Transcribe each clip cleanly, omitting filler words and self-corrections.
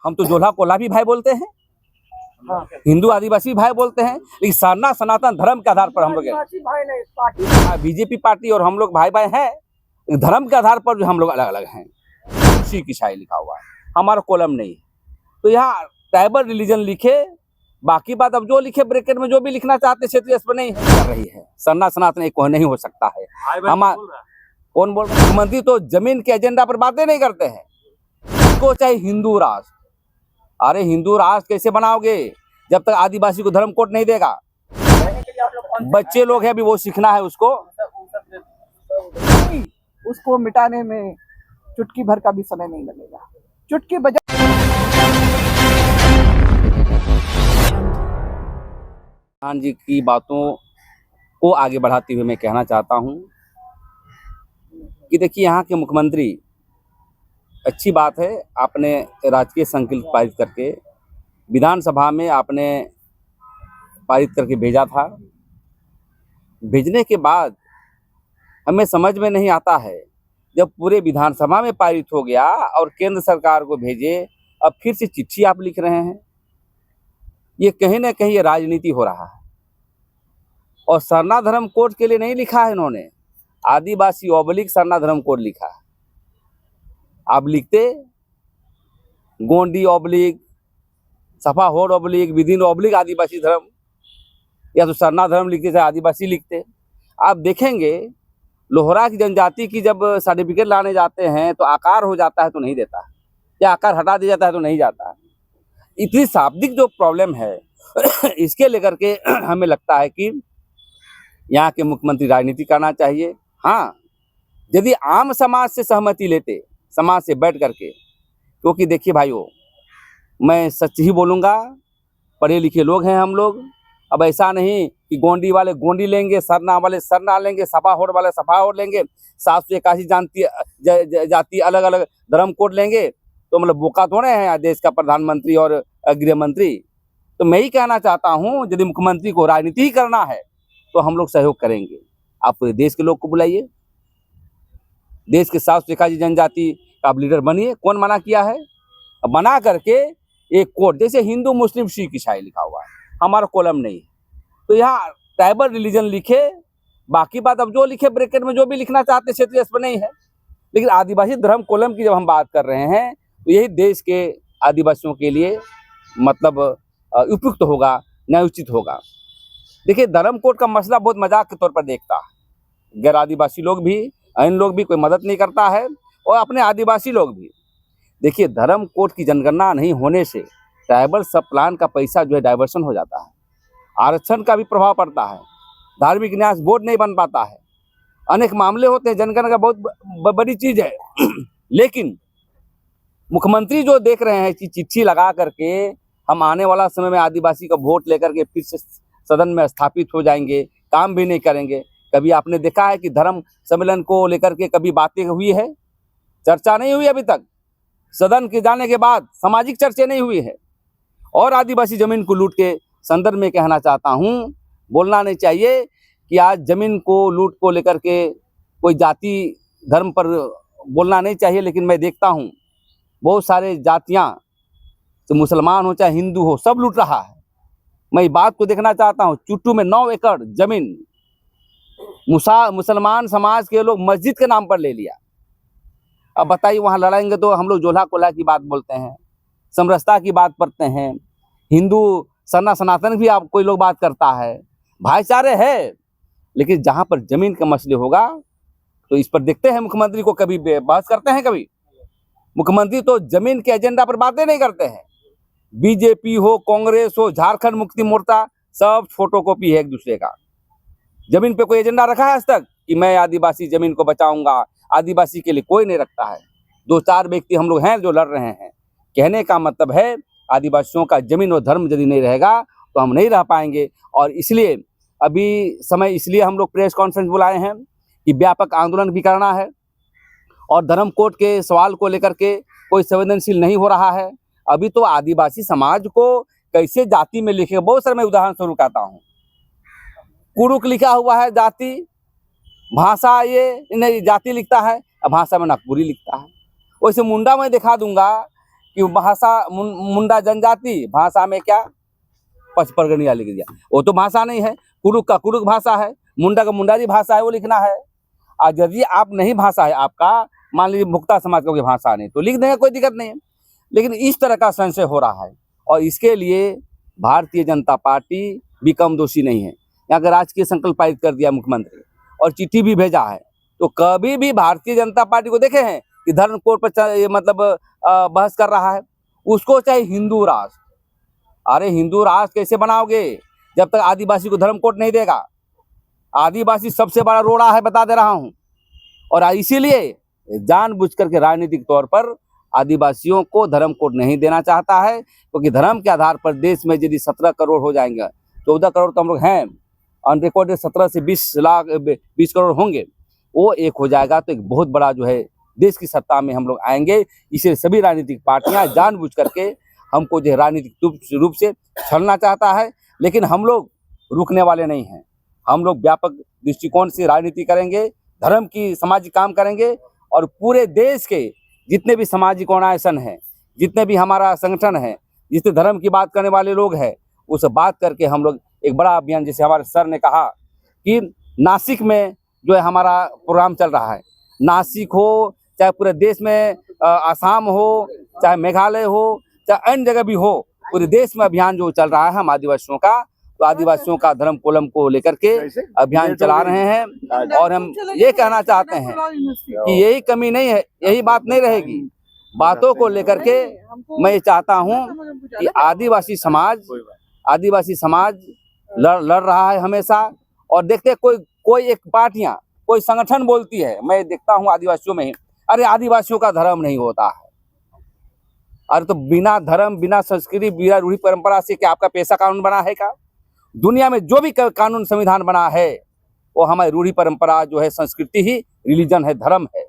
हम तो जोल्हा कोल्हा भी भाई बोलते हैं, हिंदू आदिवासी भाई बोलते हैं, लेकिन सरना सनातन धर्म के आधार पर हम लोग बीजेपी पार्टी और हम लोग भाई भाई हैं, धर्म के आधार पर जो हम लोग अलग अलग हैं। सिख ईसाई लिखा हुआ है, हमारा कॉलम नहीं है। तो यहाँ ट्राइबल रिलीजन लिखे, बाकी बात अब जो लिखे ब्रैकेट में जो भी लिखना चाहते क्षेत्रीय पर नहीं कर रही है। सरना सनातन एक नहीं हो सकता है। कौन बोल रहा है? मुख्यमंत्री तो जमीन के एजेंडा पर बातें नहीं करते हैं। उसको चाहे हिंदू राष्ट्र, अरे हिंदू राष्ट्र कैसे बनाओगे जब तक आदिवासी को धर्म कोड नहीं देगा? बच्चे लोग हैं, अभी वो सीखना है उसको मिटाने में चुटकी भर का भी समय नहीं लगेगा। चुटकी बजा जी की बातों को आगे बढ़ाते हुए मैं कहना चाहता हूं कि देखिए, यहाँ के मुख्यमंत्री, अच्छी बात है आपने राजकीय संकल्प पारित करके विधानसभा में आपने पारित करके भेजा था। भेजने के बाद हमें समझ में नहीं आता है, जब पूरे विधानसभा में पारित हो गया और केंद्र सरकार को भेजे, अब फिर से चिट्ठी आप लिख रहे हैं। ये कहीं ना कहीं ये राजनीति हो रहा है। और सरना धर्म कोड के लिए नहीं लिखा है इन्होंने, आदिवासी ऑब्लिक सरना धर्म कोड लिखा है। आप लिखते गोंडी ऑब्लिक, सफा होड़ ऑब्लिक, विदिन ऑब्लिक आदिवासी धर्म, या तो सरना धर्म लिखते चाहे आदिवासी लिखते। आप देखेंगे लोहरा की जनजाति की जब सर्टिफिकेट लाने जाते हैं तो आकार हो जाता है तो नहीं देता है, या आकार हटा दिया जाता है तो नहीं जाता है। इतनी शाब्दिक जो प्रॉब्लम है इसके लेकर के हमें लगता है कि यहाँ के मुख्यमंत्री राजनीति करना चाहिए। हाँ, यदि आम समाज से सहमति लेते, समाज से बैठ करके, क्योंकि देखिए भाइयों, मैं सच ही बोलूँगा, पढ़े लिखे लोग हैं हम लोग। अब ऐसा नहीं कि गोंडी वाले गोंडी लेंगे, सरना वाले सरना लेंगे, सफा होड़ वाले सफा होड़ लेंगे, 781 जाति अलग अलग धर्म कोड लेंगे तो मतलब बोका थोड़े हैं देश का प्रधानमंत्री और गृह मंत्री। तो मैं ही कहना चाहता हूँ, यदि मुख्यमंत्री को राजनीति ही करना है तो हम लोग सहयोग करेंगे। आप पूरे देश के लोग को बुलाइए, देश के 781 जनजाति का आप लीडर बनिए। कौन मना किया है? बना करके एक कोड, जैसे हिंदू मुस्लिम सिख ईसाई लिखा हुआ है, हमारा कॉलम नहीं है। तो यहाँ ट्राइबल रिलीजन लिखे, बाकी बात अब जो लिखे ब्रैकेट में जो भी लिखना चाहते क्षेत्रीय पर नहीं है। लेकिन आदिवासी धर्म कॉलम की जब हम बात कर रहे हैं तो यही देश के आदिवासियों के लिए मतलब उपयुक्त होगा, न्यायोचित होगा। देखिए, धर्म कोड का मसला बहुत मजाक के तौर पर देखता है। गैर आदिवासी लोग भी, इन लोग भी कोई मदद नहीं करता है, और अपने आदिवासी लोग भी। देखिए, धर्म कोड की जनगणना नहीं होने से ट्राइबल सब प्लान का पैसा जो है डाइवर्शन हो जाता है, आरक्षण का भी प्रभाव पड़ता है, धार्मिक न्यास बोर्ड नहीं बन पाता है, अनेक मामले होते हैं। जनगणना का बहुत बड़ी चीज़ है। लेकिन मुख्यमंत्री जो देख रहे हैं कि चिट्ठी लगा करके हम आने वाला समय में आदिवासी का वोट लेकर के फिर से सदन में स्थापित हो जाएंगे, काम भी नहीं करेंगे। कभी आपने देखा है कि धर्म सम्मेलन को लेकर के कभी बातें हुई है? चर्चा नहीं हुई अभी तक। सदन के जाने के बाद सामाजिक चर्चा नहीं हुई है। और आदिवासी जमीन को लूट के संदर्भ में कहना चाहता हूँ, बोलना नहीं चाहिए कि आज जमीन को लूट को लेकर के कोई जाति धर्म पर बोलना नहीं चाहिए। लेकिन मैं देखता हूँ बहुत सारे जातियाँ, तो मुसलमान हो चाहे हिंदू हो, सब लूट रहा है। मैं इस बात को देखना चाहता हूँ। चुट्टू में 9 एकड़ जमीन मुसलमान समाज के लोग मस्जिद के नाम पर ले लिया। अब बताइए, वहाँ लड़ाएंगे तो हम लोग जोल्हा कोल्हा की बात बोलते हैं, समरसता की बात करते हैं, हिंदू सरना सनातन भी आप कोई लोग बात करता है, भाईचारे है। लेकिन जहाँ पर जमीन का मसले होगा तो इस पर देखते हैं मुख्यमंत्री को कभी बहस करते हैं। कभी मुख्यमंत्री तो जमीन के एजेंडा पर बातें नहीं करते हैं। बीजेपी हो, कांग्रेस हो, झारखंड मुक्ति मोर्चा, सब फोटोकॉपी है एक दूसरे का। जमीन पे कोई एजेंडा रखा है आज तक कि मैं आदिवासी जमीन को बचाऊंगा? आदिवासी के लिए कोई नहीं रखता है। 2-4 व्यक्ति हम लोग हैं जो लड़ रहे हैं। कहने का मतलब है, आदिवासियों का जमीन और धर्म यदि नहीं रहेगा तो हम नहीं रह पाएंगे। और इसलिए अभी समय, इसलिए हम लोग प्रेस कॉन्फ्रेंस बुलाए हैं कि व्यापक आंदोलन भी करना है। और धर्म कोड के सवाल को लेकर के कोई संवेदनशील नहीं हो रहा है। अभी तो आदिवासी समाज को कैसे जाति में लिखे, बहुत सारे मैं उदाहरण स्वरूप कहता हूँ। कुरुक लिखा हुआ है जाति, भाषा ये नहीं जाति लिखता है, भाषा में नागपुरी लिखता है। वैसे मुंडा मैं दिखा दूंगा कि भाषा मुंडा जनजाति भाषा में क्या पचपरगनिया लिख दिया, वो तो भाषा नहीं है। कुरुक का कुरुक भाषा है, मुंडा का मुंडारी भाषा है, वो लिखना है। और यदि आप नहीं भाषा है आपका, मान लीजिए मुक्ता समाज का कोई भाषा नहीं तो लिख देंगे, कोई दिक्कत नहीं है। लेकिन इस तरह का संशय हो रहा है और इसके लिए भारतीय जनता पार्टी भी कम दोषी नहीं है। अगर राजकीय संकल्प पारित कर दिया मुख्यमंत्री और चिट्ठी भी भेजा है, तो कभी भी भारतीय जनता पार्टी को देखे हैं कि धर्म कोड पर मतलब बहस कर रहा है। उसको चाहे हिंदू राष्ट्र, अरे हिंदू राष्ट्र कैसे बनाओगे जब तक आदिवासी को धर्म कोड नहीं देगा। आदिवासी सबसे बड़ा रोड़ा है, बता दे रहा हूँ। और इसीलिए जानबूझ करके राजनीतिक तौर पर आदिवासियों को धर्म कोड नहीं देना चाहता है, क्योंकि धर्म के आधार पर देश में यदि 17 करोड़ हो जाएंगे, 14 करोड़ तो हम लोग हैं ऑन रिकॉर्ड, 17 से 20 करोड़ होंगे, वो एक हो जाएगा तो एक बहुत बड़ा जो है देश की सत्ता में हम लोग आएंगे। इसलिए सभी राजनीतिक पार्टियां जानबूझ करके हमको जो राजनीतिक रूप से छलना चाहता है, लेकिन हम लोग रुकने वाले नहीं हैं। हम लोग व्यापक दृष्टिकोण से राजनीति करेंगे, धर्म की सामाजिक काम करेंगे और पूरे देश के जितने भी सामाजिक ऑर्गेनाइजेशन हैं, जितने भी हमारा संगठन है, जितने धर्म की बात करने वाले लोग हैं, उस बात करके हम लोग एक बड़ा अभियान, जैसे हमारे सर ने कहा कि नासिक में जो है हमारा प्रोग्राम चल रहा है, नासिक हो चाहे पूरे देश में आसाम हो, चाहे मेघालय हो, चाहे अन्य जगह भी हो, पूरे देश में अभियान जो चल रहा है हम आदिवासियों का, तो आदिवासियों का धर्म कोलम को लेकर के अभियान चला रहे हैं। और हम ये कहना चाहते हैं कि यही कमी नहीं है, यही बात नहीं रहेगी। बातों को लेकर के मैं ये चाहता हूँ कि आदिवासी समाज लड़ रहा है हमेशा। और देखते कोई एक पार्टियां, कोई संगठन बोलती है, मैं देखता हूँ आदिवासियों में ही, अरे आदिवासियों का धर्म नहीं होता है। अरे तो बिना धर्म, बिना संस्कृति, बिना रूढ़ी परंपरा से क्या आपका पैसा कानून बना है क्या? दुनिया में जो भी कानून संविधान बना है वो हमारी रूढ़ी परंपरा जो है, संस्कृति ही रिलीजन है, धर्म है।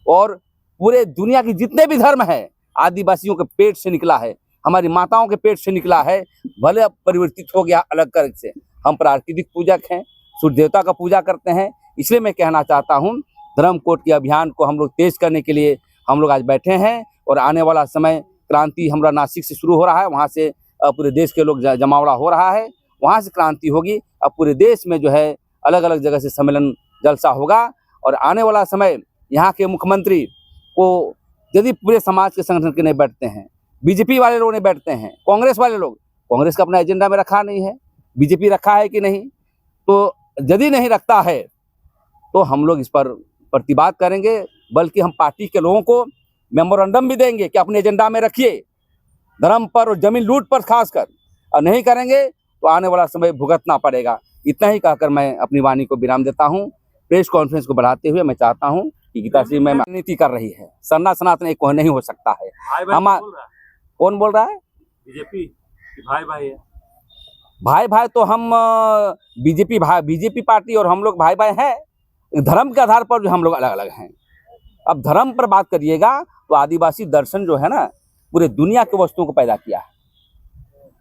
और पूरे दुनिया की जितने भी धर्म है आदिवासियों के पेट से निकला है, हमारी माताओं के पेट से निकला है। भले अब परिवर्तित हो गया अलग कर से, हम प्राकृतिक पूजक हैं, सूर्य देवता का पूजा करते हैं। इसलिए मैं कहना चाहता हूँ धर्म कोड के अभियान को हम लोग तेज करने के लिए हम लोग आज बैठे हैं। और आने वाला समय क्रांति हमारा नासिक से शुरू हो रहा है, वहाँ से पूरे देश के लोग जमावड़ा हो रहा है, वहाँ से क्रांति होगी। अब पूरे देश में जो है अलग अलग जगह से सम्मेलन जलसा होगा। और आने वाला समय यहाँ के मुख्यमंत्री को यदि पूरे समाज के संगठन के नहीं बैठते हैं, बीजेपी वाले लोग नहीं बैठते हैं, कांग्रेस वाले लोग, कांग्रेस का अपना एजेंडा में रखा नहीं है, बीजेपी रखा है कि नहीं, तो यदि नहीं रखता है तो हम लोग इस पर प्रतिवाद करेंगे। बल्कि हम पार्टी के लोगों को मेमोरेंडम भी देंगे कि अपने एजेंडा में रखिए धर्म पर और जमीन लूट पर खासकर, और नहीं करेंगे तो आने वाला समय भुगतना पड़ेगा। इतना ही कहकर मैं अपनी वाणी को विराम देता हूँ। प्रेस कॉन्फ्रेंस को बढ़ाते हुए मैं चाहता हूँ कि गीताश्री में राजनीति कर रही है, सरना सनातन एक नहीं हो सकता है। कौन बोल रहा है? बीजेपी भाई भाई है। भाई तो हम बीजेपी पार्टी और हम लोग भाई हैं, धर्म के आधार पर जो हम लोग अलग अलग हैं। अब धर्म पर बात करिएगा तो आदिवासी दर्शन जो है ना, पूरे दुनिया के वस्तुओं को पैदा किया है।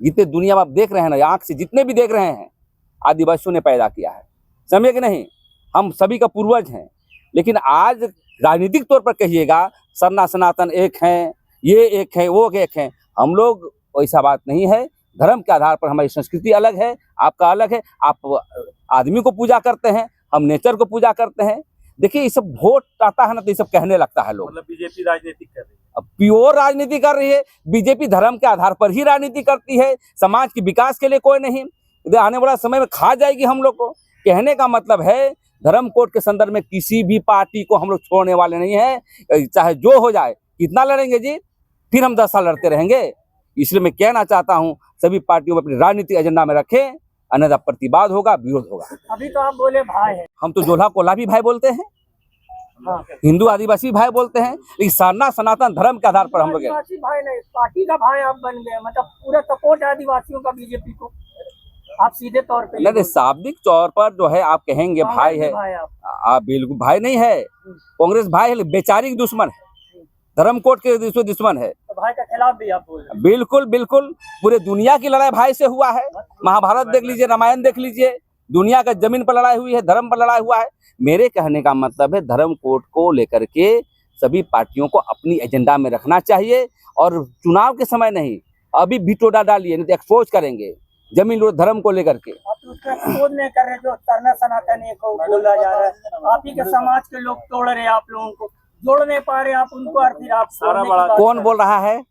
जितने दुनिया में आप देख रहे हैं ना, आँख से जितने भी देख रहे हैं, आदिवासियों ने पैदा किया है, समझे कि नहीं? हम सभी का पूर्वज हैं। लेकिन आज राजनीतिक तौर पर कहिएगा सरना सनातन एक हैं, ये एक है, वो एक है, हम लोग वैसा बात नहीं है। धर्म के आधार पर हमारी संस्कृति अलग है, आपका अलग है। आप आदमी को पूजा करते हैं, हम नेचर को पूजा करते हैं। देखिए ये सब वोट आता है ना, तो ये सब कहने लगता है लोग, मतलब बीजेपी राजनीति कर रही है। अब प्योर राजनीति कर रही है। बीजेपी धर्म के आधार पर ही राजनीति करती है, समाज के विकास के लिए कोई नहीं। आने वाला समय में खा जाएगी हम लोग को। कहने का मतलब है धर्म कोड के संदर्भ में किसी भी पार्टी को हम लोग छोड़ने वाले नहीं है, चाहे जो हो जाए। कितना लड़ेंगे जी? फिर हम 10 साल लड़ते रहेंगे। इसलिए मैं कहना चाहता हूँ सभी पार्टियों को अपनी राजनीतिक एजेंडा में रखें, अन्यथा प्रतिवाद होगा, विरोध होगा। अभी तो आप बोले भाई है, हम तो जोल्हा कोल्हा भी भाई बोलते हैं, हाँ। हिंदू आदिवासी भाई बोलते हैं, लेकिन सरना सनातन धर्म के आधार पर हम लोग आदिवासी भाई नहीं, पार्टी का भाई आप बन गए, मतलब पूरा सपोर्ट है आदिवासियों का बीजेपी को। आप सीधे तौर पे नहीं, शाब्दिक तौर पर जो है आप कहेंगे भाई है, आप बिल्कुल भाई नहीं है। कांग्रेस भाई है, बेचारी दुश्मन है, धर्म कोड के दुश्मन है, तो भाई के खिलाफ भी आप बोल रहे हैं। बिल्कुल बिल्कुल। पूरे दुनिया की लड़ाई भाई से हुआ है। महाभारत देख लीजिए, रामायण देख लीजिए, दुनिया का जमीन पर लड़ाई हुई है, धर्म पर लड़ाई हुआ है। मेरे कहने का मतलब है धर्म कोड को लेकर के सभी पार्टियों को अपनी एजेंडा में रखना चाहिए और चुनाव के समय नहीं, अभी वीटो डालिए, नहीं तो एक्सपोज करेंगे जमीन और धर्म को लेकर के। आप तो उसका एक्सपोज नहीं कर रहे, जो सरना सनातनी को बोला जा रहा है, आप ही के समाज के लोग तोड़ रहे हैं, आप लोगों को जोड़ नहीं पा रहे आप उनको, और फिर आप सारा तोड़ने की बात कौन कर बोल रहा है? रहे हैं।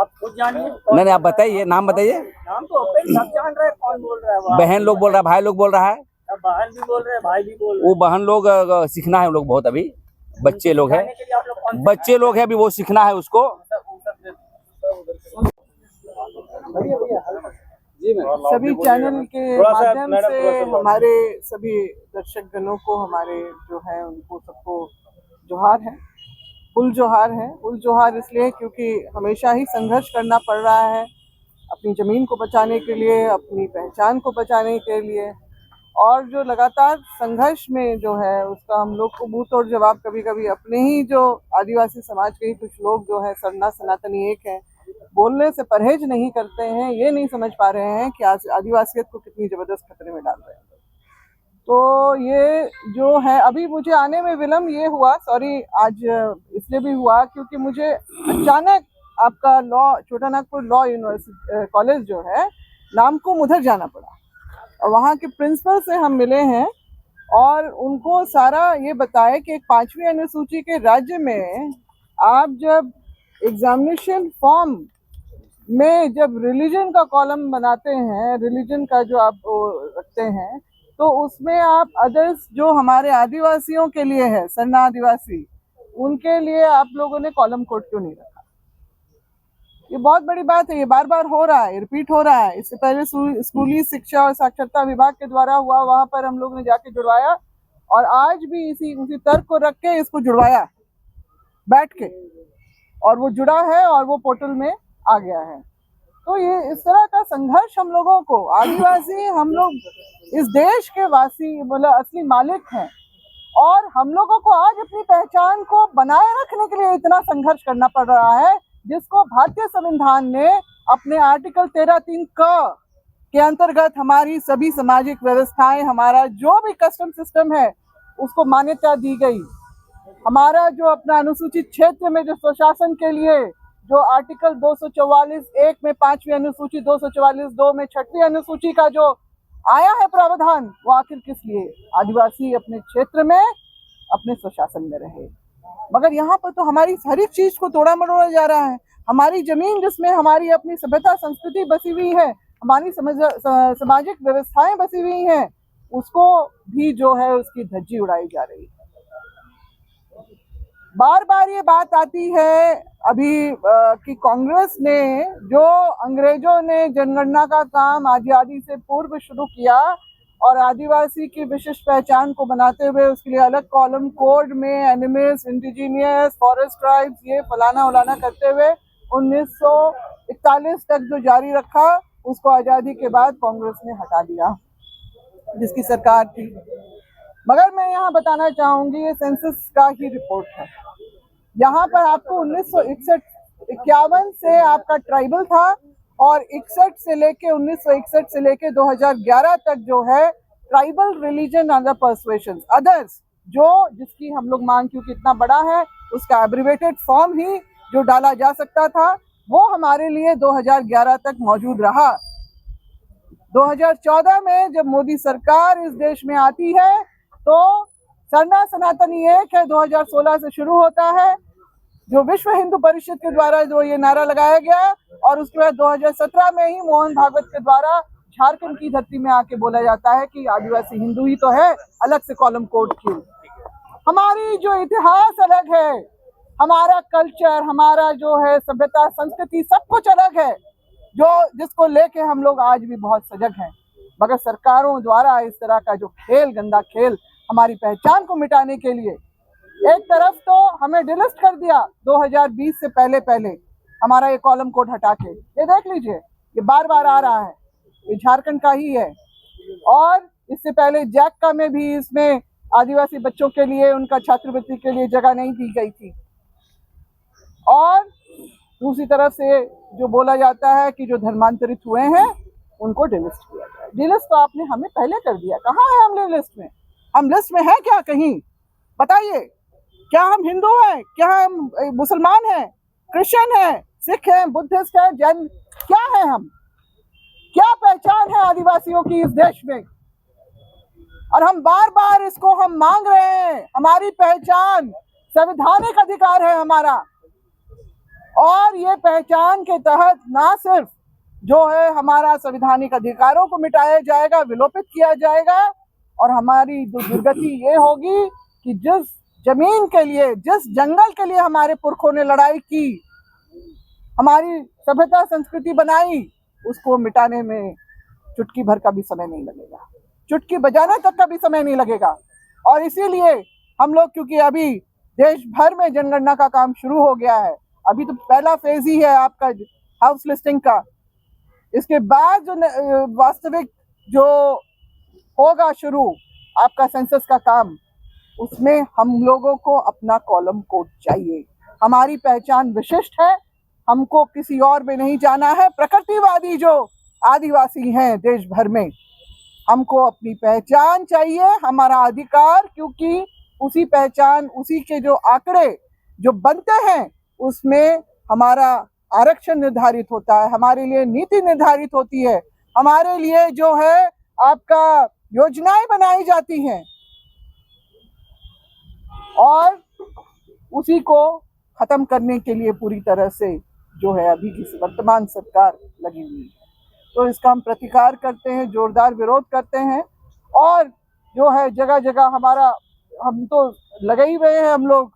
आप खुद जानिए। नहीं आप बताइए, नाम बताइए। नाम तो सब जान रहे हैं कौन बोल रहा है। वहाँ बहन लोग बोल रहा है, भाई लोग बोल रहा है, अब बहन भी बोल रहे हैं, भाई भी बोल रहे वो बहन लोग सीखना है, लोग बहुत अभी बच्चे लोग हैं, हैं। के लिए आप लोग कौन बच्चे लोग हैं, अभी वो सीखना है उसको। सभी चैनल के माध्यम से हमारे सभी दर्शक गणों को, हमारे जो है उनको सबको जोहार है, उल जोहार है। उल जोहार इसलिए क्योंकि हमेशा ही संघर्ष करना पड़ रहा है अपनी ज़मीन को बचाने के लिए, अपनी पहचान को बचाने के लिए, और जो लगातार संघर्ष में जो है उसका हम लोग को मुंह तोड़ जवाब कभी कभी अपने ही जो आदिवासी समाज के ही कुछ लोग जो है सरना सनातनी एक हैं, बोलने से परहेज नहीं करते हैं। ये नहीं समझ पा रहे हैं कि आज आदिवासियत को कितनी ज़बरदस्त खतरे में डाल रहे हैं। तो ये जो है, अभी मुझे आने में विलम्ब ये हुआ, सॉरी, आज इसलिए भी हुआ क्योंकि मुझे अचानक आपका छोटा नागपुर लॉ यूनिवर्सिटी कॉलेज जो है नामकुम उधर जाना पड़ा, और वहाँ के प्रिंसिपल से हम मिले हैं और उनको सारा ये बताया कि एक 5वीं अनुसूची के राज्य में आप जब एग्जामिनेशन फॉर्म में जब रिलीजन का कॉलम बनाते हैं, रिलीजन का जो आप रखते हैं, तो उसमें आप अदर्स जो हमारे आदिवासियों के लिए है, सरना आदिवासी, उनके लिए आप लोगों ने कॉलम कोड क्यों नहीं रखा? ये बहुत बड़ी बात है, ये बार बार हो रहा है, रिपीट हो रहा है। इससे पहले स्कूली शिक्षा और साक्षरता विभाग के द्वारा हुआ, वहां पर हम लोग ने जाके जुड़वाया, और आज भी उसी तर्क को रख के इसको जुड़वाया बैठ के, और वो जुड़ा है और वो पोर्टल में आ गया है। तो ये इस तरह का संघर्ष हम लोगों को, आदिवासी हम लोग इस देश के वासी मतलब असली मालिक हैं, और हम लोगों को आज अपनी पहचान को बनाए रखने के लिए इतना संघर्ष करना पड़ रहा है, जिसको भारतीय संविधान ने अपने आर्टिकल 13(3) के अंतर्गत हमारी सभी सामाजिक व्यवस्थाएं, हमारा जो भी कस्टम सिस्टम है उसको मान्यता दी गई। हमारा जो अपना अनुसूचित क्षेत्र में जो स्वशासन के लिए जो आर्टिकल 244(1) में 5वीं अनुसूची, 244(2) में 6वीं अनुसूची का जो आया है प्रावधान, वो आखिर किस लिए? आदिवासी अपने क्षेत्र में अपने स्वशासन में रहे। मगर यहाँ पर तो हमारी हर एक चीज को तोड़ा मरोड़ा जा रहा है। हमारी जमीन जिसमें हमारी अपनी सभ्यता संस्कृति बसी हुई है, हमारी सामाजिक व्यवस्थाएं बसी हुई हैं, उसको भी जो है उसकी धज्जी उड़ाई जा रही है। बार बार ये बात आती है अभी कि कांग्रेस ने, जो अंग्रेजों ने जनगणना का काम आज़ादी से पूर्व शुरू किया और आदिवासी की विशिष्ट पहचान को बनाते हुए उसके लिए अलग कॉलम कोड में एनिमल्स, इंडिजीनियस, फॉरेस्ट ट्राइब्स, ये फलाना उलाना करते हुए 1941 तक जो जारी रखा, उसको आज़ादी के बाद कांग्रेस ने हटा दिया, जिसकी सरकार थी। मगर मैं यहाँ बताना चाहूंगी, ये सेंसस का ही रिपोर्ट है। यहाँ पर आपको 1961-51 से आपका ट्राइबल था, और 61 से लेके 1961 से लेके 2011 तक जो है tribal religion other persuasion others, जो जिसकी हम लोग मांग, क्योंकि इतना बड़ा है, उसका एब्रिवेटेड फॉर्म ही जो डाला जा सकता था, वो हमारे लिए 2011 तक मौजूद रहा। 2014 में जब मोदी सरकार इस देश में आती है, तो सरना सनातनी एक है 2016 से शुरू होता है, जो विश्व हिंदू परिषद के द्वारा जो ये नारा लगाया गया, और उसके बाद 2017 में ही मोहन भागवत के द्वारा झारखंड की धरती में आके बोला जाता है कि आदिवासी हिंदू ही तो है, अलग से कॉलम कोड क्यों? हमारी जो इतिहास अलग है, हमारा कल्चर, हमारा जो है सभ्यता संस्कृति, सब कुछ अलग है, जो जिसको लेके हम लोग आज भी बहुत सजग हैं। मगर सरकारों द्वारा इस तरह का जो खेल, गंदा खेल, हमारी पहचान को मिटाने के लिए, एक तरफ तो हमें डिलिस्ट कर दिया 2020 से पहले हमारा ये कॉलम कोड हटा के, ये देख लीजिए, ये बार बार आ रहा है, ये झारखंड का ही है। और इससे पहले जैक का में भी इसमें आदिवासी बच्चों के लिए, उनका छात्रवृत्ति के लिए जगह नहीं दी गई थी। और दूसरी तरफ से जो बोला जाता है कि जो धर्मांतरित हुए हैं उनको डिलिस्ट किया जाए। डिलिस्ट तो आपने हमें पहले कर दिया, कहाँ है हम लिस्ट में? हम लिस्ट में है क्या कहीं? बताइए। क्या हम हिंदू हैं? क्या हम मुसलमान हैं? क्रिश्चियन हैं? सिख हैं? बुद्धिस्ट हैं? जैन? क्या है हम? क्या पहचान है आदिवासियों की इस देश में? और हम बार बार इसको हम मांग रहे हैं। हमारी पहचान संवैधानिक अधिकार है हमारा, और ये पहचान के तहत ना सिर्फ जो है हमारा संवैधानिक अधिकारों को मिटाया जाएगा, विलोपित किया जाएगा, और हमारी दुर्गति ये होगी कि जिस जमीन के लिए, जिस जंगल के लिए हमारे पुरखों ने लड़ाई की, हमारी सभ्यता संस्कृति बनाई, उसको मिटाने में चुटकी भर का भी समय नहीं लगेगा, चुटकी बजाने तक का भी समय नहीं लगेगा। और इसीलिए हम लोग, क्योंकि अभी देश भर में जनगणना का काम शुरू हो गया है, अभी तो पहला फेज ही है आपका हाउस लिस्टिंग का, इसके बाद जो वास्तविक जो होगा शुरू आपका सेंसस का काम, उसमें हम लोगों को अपना कॉलम कोड चाहिए। हमारी पहचान विशिष्ट है, हमको किसी और में नहीं जाना है। प्रकृतिवादी जो आदिवासी हैं देश भर में, हमको अपनी पहचान चाहिए, हमारा अधिकार, क्योंकि उसी पहचान, उसी के जो आंकड़े जो बनते हैं, उसमें हमारा आरक्षण निर्धारित होता है, हमारे लिए नीति निर्धारित होती है, हमारे लिए जो है आपका योजनाएं बनाई जाती हैं, और उसी को खत्म करने के लिए पूरी तरह से जो है अभी की वर्तमान सरकार लगी हुई है। तो इसका हम प्रतिकार करते हैं, जोरदार विरोध करते हैं, और जो है जगह जगह हमारा, हम तो लगे ही हुए हैं, हम लोग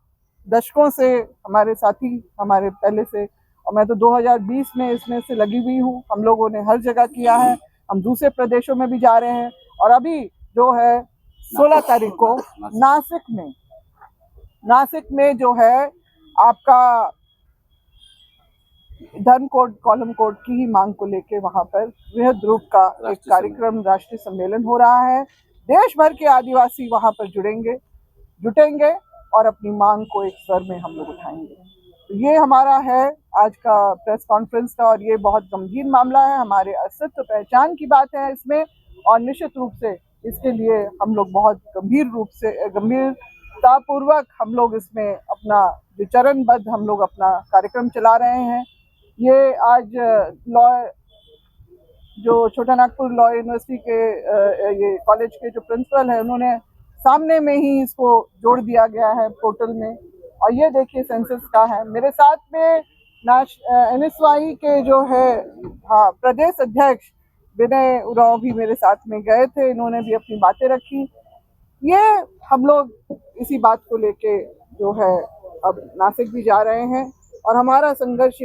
दशकों से, हमारे साथी हमारे पहले से, और मैं तो 2020 में इसमें से लगी हुई हूँ। हम लोगों ने हर जगह किया है, हम दूसरे प्रदेशों में भी जा रहे हैं, और अभी जो है 16 तारीख को नासिक में जो है आपका धर्म कोड, कॉलम कोड की ही मांग को लेके वहां पर वृहद रूप का एक कार्यक्रम, राष्ट्रीय सम्मेलन हो रहा है। देश भर के आदिवासी वहां पर जुटेंगे और अपनी मांग को एक स्वर में हम लोग उठाएंगे। तो ये हमारा है आज का प्रेस कॉन्फ्रेंस का, और ये बहुत गंभीर मामला है, हमारे अस्तित्व पहचान की बात है इसमें, और निश्चित रूप से इसके लिए हम लोग बहुत गंभीरतापूर्वक हम लोग इसमें अपना जो चरणबद्ध हम लोग अपना कार्यक्रम चला रहे हैं। ये आज लॉ, जो छोटा नागपुर लॉ यूनिवर्सिटी के ये कॉलेज के जो प्रिंसिपल है, उन्होंने सामने में ही इसको जोड़ दिया गया है पोर्टल में, और ये देखिए सेंसस का है। मेरे साथ में NSY के जो है प्रदेश अध्यक्ष विनय उरांव भी मेरे साथ में गए थे, इन्होंने भी अपनी बातें रखी। ये हम लोग इसी बात को लेके जो है अब नासिक भी जा रहे हैं, और हमारा संघर्ष